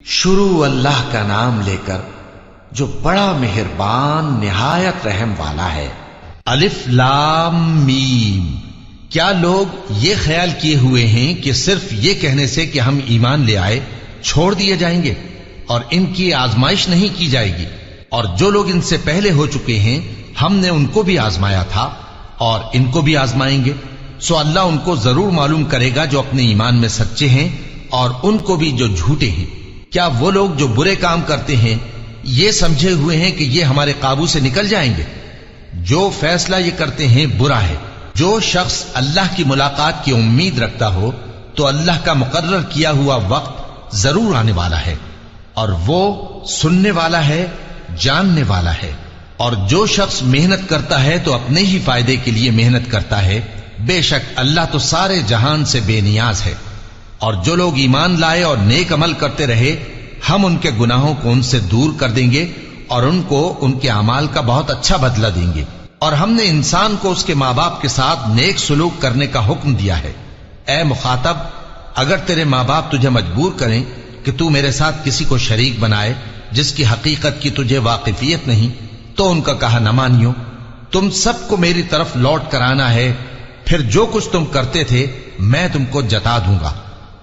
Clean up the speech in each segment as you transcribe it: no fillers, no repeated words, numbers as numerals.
شروع اللہ کا نام لے کر جو بڑا مہربان نہایت رحم والا ہے۔ الف لام میم۔ کیا لوگ یہ خیال کیے ہوئے ہیں کہ صرف یہ کہنے سے کہ ہم ایمان لے آئے چھوڑ دیے جائیں گے اور ان کی آزمائش نہیں کی جائے گی؟ اور جو لوگ ان سے پہلے ہو چکے ہیں ہم نے ان کو بھی آزمایا تھا اور ان کو بھی آزمائیں گے، سو اللہ ان کو ضرور معلوم کرے گا جو اپنے ایمان میں سچے ہیں اور ان کو بھی جو جھوٹے ہیں۔ کیا وہ لوگ جو برے کام کرتے ہیں یہ سمجھے ہوئے ہیں کہ یہ ہمارے قابو سے نکل جائیں گے؟ جو فیصلہ یہ کرتے ہیں برا ہے۔ جو شخص اللہ کی ملاقات کی امید رکھتا ہو تو اللہ کا مقرر کیا ہوا وقت ضرور آنے والا ہے اور وہ سننے والا ہے، جاننے والا ہے۔ اور جو شخص محنت کرتا ہے تو اپنے ہی فائدے کے لیے محنت کرتا ہے، بے شک اللہ تو سارے جہان سے بے نیاز ہے۔ اور جو لوگ ایمان لائے اور نیک عمل کرتے رہے ہم ان کے گناہوں کو ان سے دور کر دیں گے اور ان کو ان کے اعمال کا بہت اچھا بدلہ دیں گے۔ اور ہم نے انسان کو اس کے ماں باپ کے ساتھ نیک سلوک کرنے کا حکم دیا ہے۔ اے مخاطب، اگر تیرے ماں باپ تجھے مجبور کریں کہ تو میرے ساتھ کسی کو شریک بنائے جس کی حقیقت کی تجھے واقفیت نہیں تو ان کا کہا نہ مانیو۔ تم سب کو میری طرف لوٹ کر آنا ہے، پھر جو کچھ تم کرتے تھے میں تم کو جتا دوں گا۔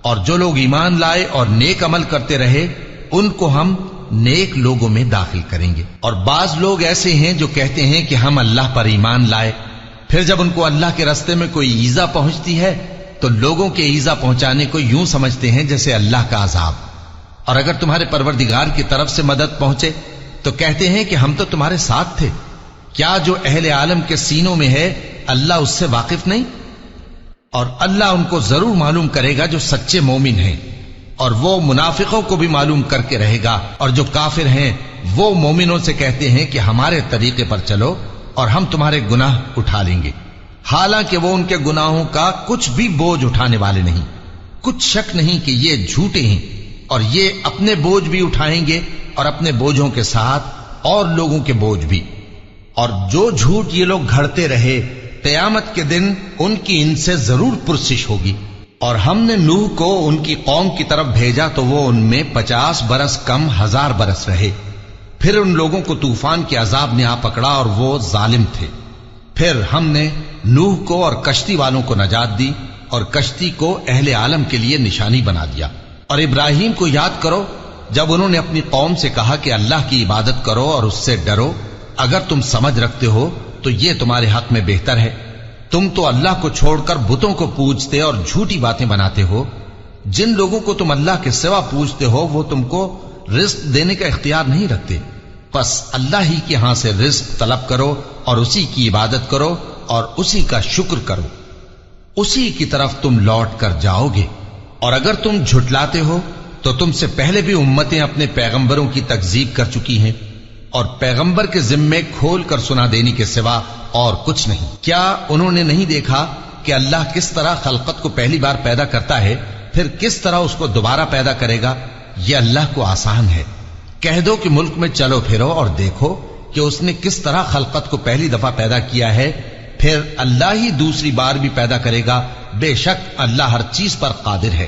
اور جو لوگ ایمان لائے اور نیک عمل کرتے رہے ان کو ہم نیک لوگوں میں داخل کریں گے۔ اور بعض لوگ ایسے ہیں جو کہتے ہیں کہ ہم اللہ پر ایمان لائے، پھر جب ان کو اللہ کے راستے میں کوئی ایذا پہنچتی ہے تو لوگوں کے ایذا پہنچانے کو یوں سمجھتے ہیں جیسے اللہ کا عذاب۔ اور اگر تمہارے پروردگار کی طرف سے مدد پہنچے تو کہتے ہیں کہ ہم تو تمہارے ساتھ تھے۔ کیا جو اہل عالم کے سینوں میں ہے اللہ اس سے واقف نہیں؟ اور اللہ ان کو ضرور معلوم کرے گا جو سچے مومن ہیں، اور وہ منافقوں کو بھی معلوم کر کے رہے گا۔ اور جو کافر ہیں وہ مومنوں سے کہتے ہیں کہ ہمارے طریقے پر چلو اور ہم تمہارے گناہ اٹھا لیں گے، حالانکہ وہ ان کے گناہوں کا کچھ بھی بوجھ اٹھانے والے نہیں۔ کچھ شک نہیں کہ یہ جھوٹے ہیں اور یہ اپنے بوجھ بھی اٹھائیں گے اور اپنے بوجھوں کے ساتھ اور لوگوں کے بوجھ بھی۔ اور جو جھوٹ یہ لوگ گھڑتے رہے قیامت کے دن ان کی ان سے ضرور پرسش ہوگی۔ اور ہم نے نوح کو ان کی قوم کی طرف بھیجا تو وہ ان میں 50 برس کم 1000 برس رہے، پھر ان لوگوں کو طوفان کے عذاب نے آ پکڑا اور وہ ظالم تھے۔ پھر ہم نے نوح کو اور کشتی والوں کو نجات دی اور کشتی کو اہل عالم کے لیے نشانی بنا دیا۔ اور ابراہیم کو یاد کرو جب انہوں نے اپنی قوم سے کہا کہ اللہ کی عبادت کرو اور اس سے ڈرو، اگر تم سمجھ رکھتے ہو تو یہ تمہارے حق میں بہتر ہے۔ تم تو اللہ کو چھوڑ کر بتوں کو پوجتے اور جھوٹی باتیں بناتے ہو۔ جن لوگوں کو تم اللہ کے سوا پوجتے ہو وہ تم کو رزق دینے کا اختیار نہیں رکھتے، پس اللہ ہی کے ہاں سے رزق طلب کرو اور اسی کی عبادت کرو اور اسی کا شکر کرو، اسی کی طرف تم لوٹ کر جاؤ گے۔ اور اگر تم جھٹلاتے ہو تو تم سے پہلے بھی امتیں اپنے پیغمبروں کی تکذیب کر چکی ہیں، اور پیغمبر کے ذمے کھول کر سنا دینے کے سوا اور کچھ نہیں۔ کیا انہوں نے نہیں دیکھا کہ اللہ کس طرح خلقت کو پہلی بار پیدا کرتا ہے پھر کس طرح اس کو دوبارہ پیدا کرے گا؟ یہ اللہ کو آسان ہے۔ کہہ دو کہ ملک میں چلو پھرو اور دیکھو کہ اس نے کس طرح خلقت کو پہلی دفعہ پیدا کیا ہے، پھر اللہ ہی دوسری بار بھی پیدا کرے گا۔ بے شک اللہ ہر چیز پر قادر ہے۔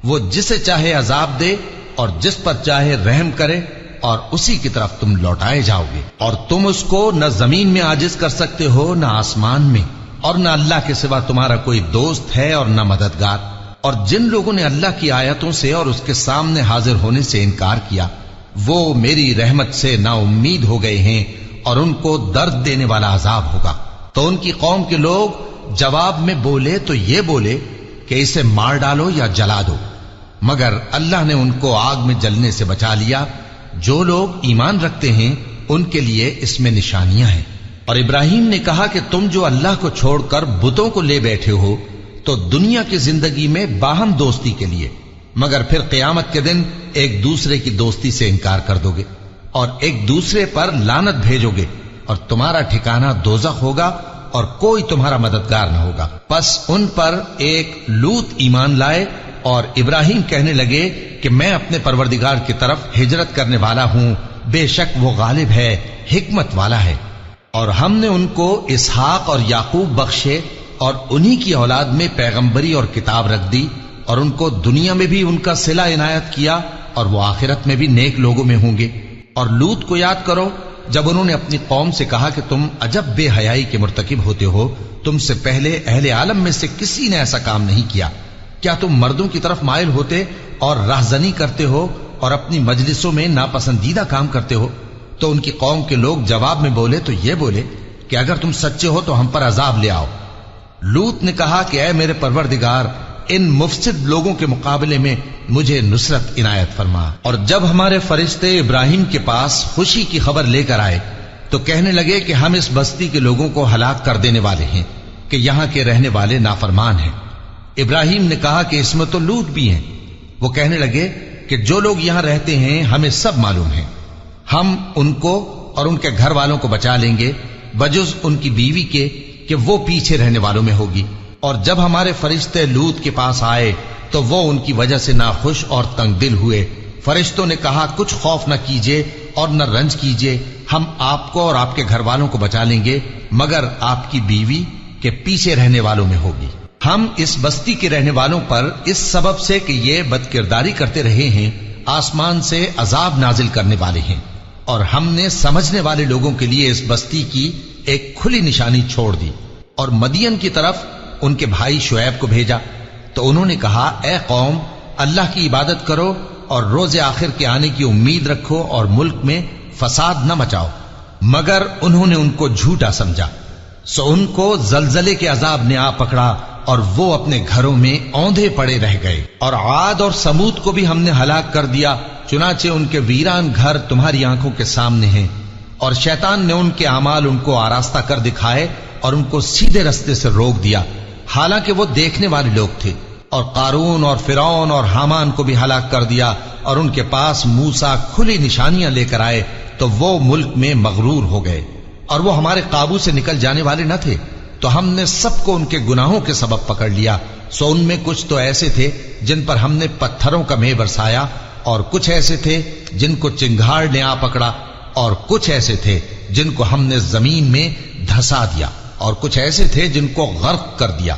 وہ جسے چاہے عذاب دے اور جس پر چاہے رحم کرے، اور اسی کی طرف تم لوٹائے جاؤ گے۔ اور تم اس کو نہ زمین میں عاجز کر سکتے ہو نہ آسمان میں، اور نہ اللہ کے سوا تمہارا کوئی دوست ہے اور نہ مددگار۔ اور جن لوگوں نے اللہ کی آیتوں سے اور اس کے سامنے حاضر ہونے سے انکار کیا وہ میری رحمت سے نا امید ہو گئے ہیں اور ان کو درد دینے والا عذاب ہوگا۔ تو ان کی قوم کے لوگ جواب میں بولے تو یہ بولے کہ اسے مار ڈالو یا جلا دو، مگر اللہ نے ان کو آگ میں جلنے سے بچا لیا۔ جو لوگ ایمان رکھتے ہیں ان کے لیے اس میں نشانیاں ہیں۔ اور ابراہیم نے کہا کہ تم جو اللہ کو چھوڑ کر بتوں کو لے بیٹھے ہو تو دنیا کی زندگی میں باہم دوستی کے لیے، مگر پھر قیامت کے دن ایک دوسرے کی دوستی سے انکار کر دو گے اور ایک دوسرے پر لعنت بھیجو گے، اور تمہارا ٹھکانہ دوزخ ہوگا اور کوئی تمہارا مددگار نہ ہوگا۔ پس ان پر ایک لوط ایمان لائے اور ابراہیم کہنے لگے کہ میں اپنے پروردگار کی طرف ہجرت کرنے والا ہوں، بے شک وہ غالب ہے، حکمت والا ہے۔ اور ہم نے ان کو اسحاق اور یعقوب بخشے اور انہی کی اولاد میں پیغمبری اور کتاب رکھ دی، اور ان کو دنیا میں بھی ان کا صلہ عنایت کیا اور وہ آخرت میں بھی نیک لوگوں میں ہوں گے۔ اور لوط کو یاد کرو جب انہوں نے اپنی قوم سے کہا کہ تم عجب بے حیائی کے مرتکب ہوتے ہو، تم سے پہلے اہل عالم میں سے کسی نے ایسا کام نہیں کیا۔ کیا تم مردوں کی طرف مائل ہوتے اور راہزنی کرتے ہو اور اپنی مجلسوں میں ناپسندیدہ کام کرتے ہو؟ تو ان کی قوم کے لوگ جواب میں بولے تو یہ بولے کہ اگر تم سچے ہو تو ہم پر عذاب لے آؤ۔ لوط نے کہا کہ اے میرے پروردگار، ان مفسد لوگوں کے مقابلے میں مجھے نصرت عنایت فرما۔ اور جب ہمارے فرشتے ابراہیم کے پاس خوشی کی خبر لے کر آئے تو کہنے لگے کہ ہم اس بستی کے لوگوں کو ہلاک کر دینے والے ہیں کہ یہاں کے رہنے والے نافرمان ہیں۔ ابراہیم نے کہا کہ اس میں تو لوط بھی ہیں۔ وہ کہنے لگے کہ جو لوگ یہاں رہتے ہیں ہمیں سب معلوم ہیں، ہم ان کو اور ان کے گھر والوں کو بچا لیں گے بجز ان کی بیوی کے کہ وہ پیچھے رہنے والوں میں ہوگی۔ اور جب ہمارے فرشتے لوط کے پاس آئے تو وہ ان کی وجہ سے ناخوش اور تنگ دل ہوئے۔ فرشتوں نے کہا کچھ خوف نہ کیجیے اور نہ رنج کیجیے، ہم آپ کو اور آپ کے گھر والوں کو بچا لیں گے مگر آپ کی بیوی کے پیچھے رہنے والوں میں ہوگی۔ ہم اس بستی کے رہنے والوں پر اس سبب سے کہ یہ بد کرداری کرتے رہے ہیں آسمان سے عذاب نازل کرنے والے ہیں، اور ہم نے سمجھنے والے لوگوں کے لیے اس بستی کی ایک کھلی نشانی چھوڑ دی۔ اور مدین کی طرف ان کے بھائی شعیب کو بھیجا تو انہوں نے کہا اے قوم، اللہ کی عبادت کرو اور روز آخر کے آنے کی امید رکھو اور ملک میں فساد نہ مچاؤ، مگر انہوں نے ان کو جھوٹا سمجھا، سو ان کو زلزلے کے عذاب نے آ پکڑا اور وہ اپنے گھروں میں اوندھے پڑے رہ گئے۔ اور عاد اور سمود کو بھی ہم نے ہلاک کر دیا، چنانچہ ان کے ویران گھر تمہاری آنکھوں کے سامنے ہیں، اور شیطان نے ان کے اعمال ان کو آراستہ کر دکھائے اور ان کو سیدھے رستے سے روک دیا، حالانکہ وہ دیکھنے والے لوگ تھے۔ اور قارون اور فرعون اور حامان کو بھی ہلاک کر دیا، اور ان کے پاس موسیٰ کھلی نشانیاں لے کر آئے تو وہ ملک میں مغرور ہو گئے، اور وہ ہمارے قابو سے نکل جانے والے نہ تھے، تو ہم نے سب کو ان کے گناہوں کے سبب پکڑ لیا۔ سو ان میں کچھ تو ایسے تھے جن پر ہم نے پتھروں کا مے برسایا، اور کچھ ایسے تھے جن کو چنگھاڑ نے آ پکڑا، اور کچھ ایسے تھے جن کو ہم نے زمین میں دھسا دیا، اور کچھ ایسے تھے جن کو غرق کر دیا۔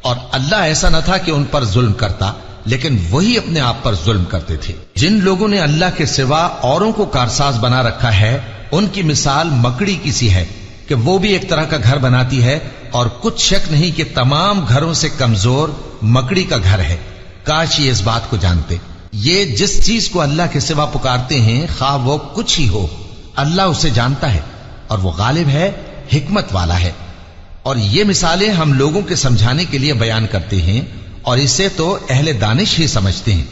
اور اللہ ایسا نہ تھا کہ ان پر ظلم کرتا، لیکن وہی اپنے آپ پر ظلم کرتے تھے۔ جن لوگوں نے اللہ کے سوا اوروں کو کارساز بنا رکھا ہے، ان کی مثال مکڑی کی سی ہے کہ وہ بھی ایک طرح کا گھر بناتی ہے، اور کچھ شک نہیں کہ تمام گھروں سے کمزور مکڑی کا گھر ہے۔ کاش یہ اس بات کو جانتے۔ یہ جس چیز کو اللہ کے سوا پکارتے ہیں خواہ وہ کچھ ہی ہو، اللہ اسے جانتا ہے، اور وہ غالب ہے، حکمت والا ہے۔ اور یہ مثالیں ہم لوگوں کے سمجھانے کے لیے بیان کرتے ہیں، اور اسے تو اہل دانش ہی سمجھتے ہیں۔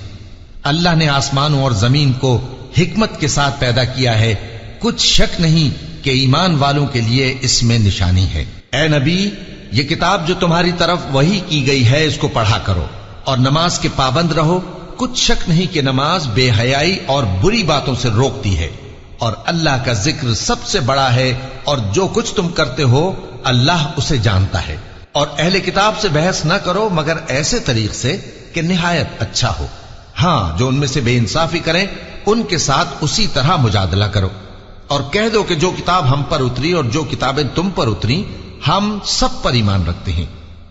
اللہ نے آسمانوں اور زمین کو حکمت کے ساتھ پیدا کیا ہے، کچھ شک نہیں کہ ایمان والوں کے لیے اس میں نشانی ہے۔ اے نبی، یہ کتاب جو تمہاری طرف وحی کی گئی ہے اس کو پڑھا کرو، اور نماز کے پابند رہو، کچھ شک نہیں کہ نماز بے حیائی اور بری باتوں سے روکتی ہے، اور اللہ کا ذکر سب سے بڑا ہے، اور جو کچھ تم کرتے ہو اللہ اسے جانتا ہے۔ اور اہل کتاب سے بحث نہ کرو مگر ایسے طریق سے کہ نہایت اچھا ہو، ہاں جو ان میں سے بے انصافی کریں ان کے ساتھ اسی طرح مجادلہ کرو، اور کہہ دو کہ جو کتاب ہم پر اتری اور جو کتابیں تم پر اتری ہم سب پر ایمان رکھتے ہیں،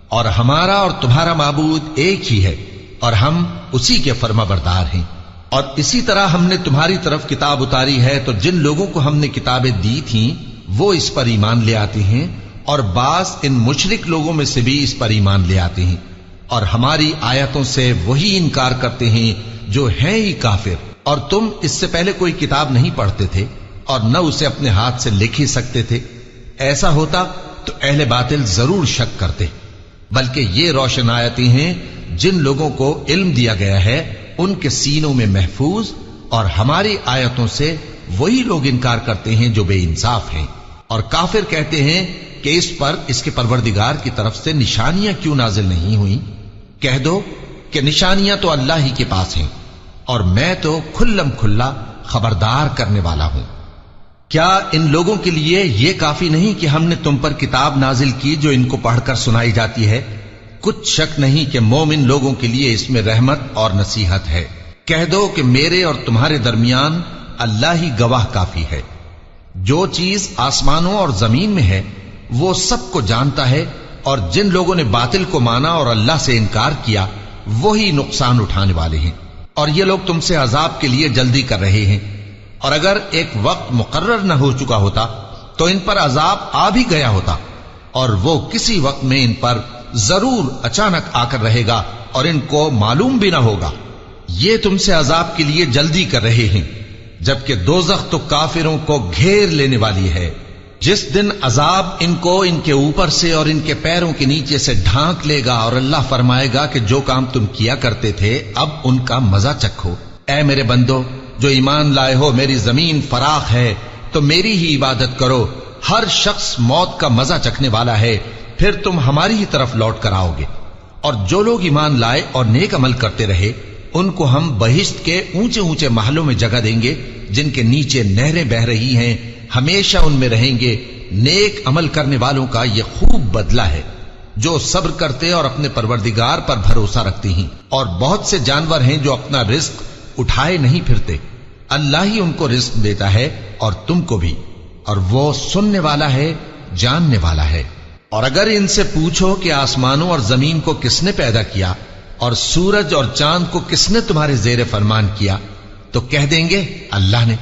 اور ہمارا اور تمہارا معبود ایک ہی ہے، اور ہم اسی کے فرما بردار ہیں۔ اور اسی طرح ہم نے تمہاری طرف کتاب اتاری ہے تو جن لوگوں کو ہم نے کتابیں دی تھیں وہ اس پر ایمان لے آتے ہیں، اور بعض ان مشرک لوگوں میں سے بھی اس پر ایمان لے آتے ہیں، اور ہماری آیتوں سے وہی انکار کرتے ہیں جو ہیں ہی کافر۔ اور تم اس سے پہلے کوئی کتاب نہیں پڑھتے تھے اور نہ اسے اپنے ہاتھ سے لکھ ہی سکتے تھے، ایسا ہوتا تو اہل باطل ضرور شک کرتے، بلکہ یہ روشن آیتیں ہیں جن لوگوں کو علم دیا گیا ہے ان کے سینوں میں محفوظ، اور ہماری آیتوں سے وہی لوگ انکار کرتے ہیں جو بے انصاف ہیں۔ اور کافر کہتے ہیں کہ اس پر اس کے پروردگار کی طرف سے نشانیاں کیوں نازل نہیں ہوئیں؟ کہہ دو کہ نشانیاں تو اللہ ہی کے پاس ہیں، اور میں تو کھلم کھلا خبردار کرنے والا ہوں۔ کیا ان لوگوں کے لیے یہ کافی نہیں کہ ہم نے تم پر کتاب نازل کی جو ان کو پڑھ کر سنائی جاتی ہے؟ کچھ شک نہیں کہ مومن لوگوں کے لیے اس میں رحمت اور نصیحت ہے۔ کہہ دو کہ میرے اور تمہارے درمیان اللہ ہی گواہ کافی ہے، جو چیز آسمانوں اور زمین میں ہے وہ سب کو جانتا ہے، اور جن لوگوں نے باطل کو مانا اور اللہ سے انکار کیا وہی نقصان اٹھانے والے ہیں۔ اور یہ لوگ تم سے عذاب کے لیے جلدی کر رہے ہیں، اور اگر ایک وقت مقرر نہ ہو چکا ہوتا تو ان پر عذاب آ بھی گیا ہوتا، اور وہ کسی وقت میں ان پر ضرور اچانک آ کر رہے گا اور ان کو معلوم بھی نہ ہوگا۔ یہ تم سے عذاب کے لیے جلدی کر رہے ہیں، جبکہ دوزخ تو کافروں کو گھیر لینے والی ہے۔ جس دن عذاب ان کو ان کے اوپر سے اور ان کے پیروں کے نیچے سے ڈھانک لے گا، اور اللہ فرمائے گا کہ جو کام تم کیا کرتے تھے اب ان کا مزہ چکھو۔ اے میرے بندو جو ایمان لائے ہو، میری زمین فراخ ہے تو میری ہی عبادت کرو۔ ہر شخص موت کا مزہ چکھنے والا ہے، پھر تم ہماری ہی طرف لوٹ کر آؤ گے۔ اور جو لوگ ایمان لائے اور نیک عمل کرتے رہے، ان کو ہم بہشت کے اونچے اونچے محلوں میں جگہ دیں گے، جن کے نیچے نہریں بہ رہی ہیں، ہمیشہ ان میں رہیں گے۔ نیک عمل کرنے والوں کا یہ خوب بدلہ ہے، جو صبر کرتے اور اپنے پروردگار پر بھروسہ رکھتے ہیں۔ اور بہت سے جانور ہیں جو اپنا رزق اٹھائے نہیں پھرتے، اللہ ہی ان کو رزق دیتا ہے اور تم کو بھی، اور وہ سننے والا ہے، جاننے والا ہے۔ اور اگر ان سے پوچھو کہ آسمانوں اور زمین کو کس نے پیدا کیا اور سورج اور چاند کو کس نے تمہارے زیر فرمان کیا، تو کہہ دیں گے اللہ نے۔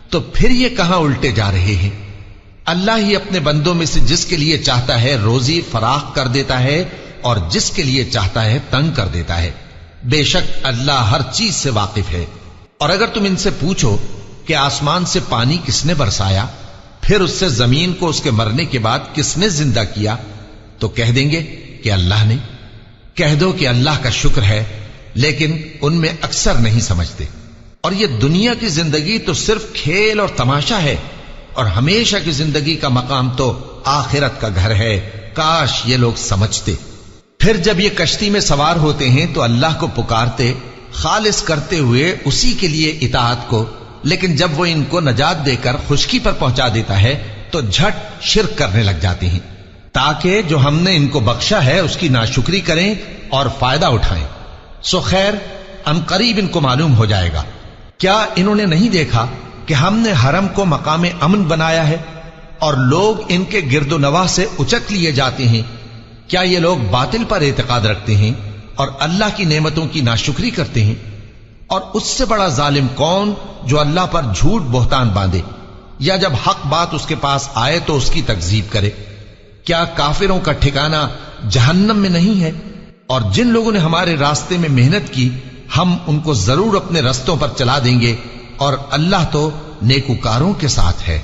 تو پھر یہ کہاں الٹے جا رہے ہیں؟ اللہ ہی اپنے بندوں میں سے جس کے لیے چاہتا ہے روزی فراخ کر دیتا ہے، اور جس کے لیے چاہتا ہے تنگ کر دیتا ہے۔ بے شک اللہ ہر چیز سے واقف ہے۔ اور اگر تم ان سے پوچھو کہ آسمان سے پانی کس نے برسایا، پھر اس سے زمین کو اس کے مرنے کے بعد کس نے زندہ کیا، تو کہہ دیں گے کہ اللہ نے۔ کہہ دو کہ اللہ کا شکر ہے، لیکن ان میں اکثر نہیں سمجھتے۔ اور یہ دنیا کی زندگی تو صرف کھیل اور تماشا ہے، اور ہمیشہ کی زندگی کا مقام تو آخرت کا گھر ہے۔ کاش یہ لوگ سمجھتے۔ پھر جب یہ کشتی میں سوار ہوتے ہیں تو اللہ کو پکارتے، خالص کرتے ہوئے اسی کے لیے اطاعت کو، لیکن جب وہ ان کو نجات دے کر خشکی پر پہنچا دیتا ہے تو جھٹ شرک کرنے لگ جاتے ہیں، تاکہ جو ہم نے ان کو بخشا ہے اس کی ناشکری کریں اور فائدہ اٹھائیں۔ سو خیر ان قریب ان کو معلوم ہو جائے گا۔ کیا انہوں نے نہیں دیکھا کہ ہم نے حرم کو مقام امن بنایا ہے اور لوگ ان کے گرد و نواح سے اچک لیے جاتے ہیں؟ کیا یہ لوگ باطل پر اعتقاد رکھتے ہیں اور اللہ کی نعمتوں کی ناشکری کرتے ہیں؟ اور اس سے بڑا ظالم کون جو اللہ پر جھوٹ بہتان باندھے، یا جب حق بات اس کے پاس آئے تو اس کی تکذیب کرے؟ کیا کافروں کا ٹھکانہ جہنم میں نہیں ہے؟ اور جن لوگوں نے ہمارے راستے میں محنت کی، ہم ان کو ضرور اپنے رستوں پر چلا دیں گے، اور اللہ تو نیکوکاروں کے ساتھ ہے۔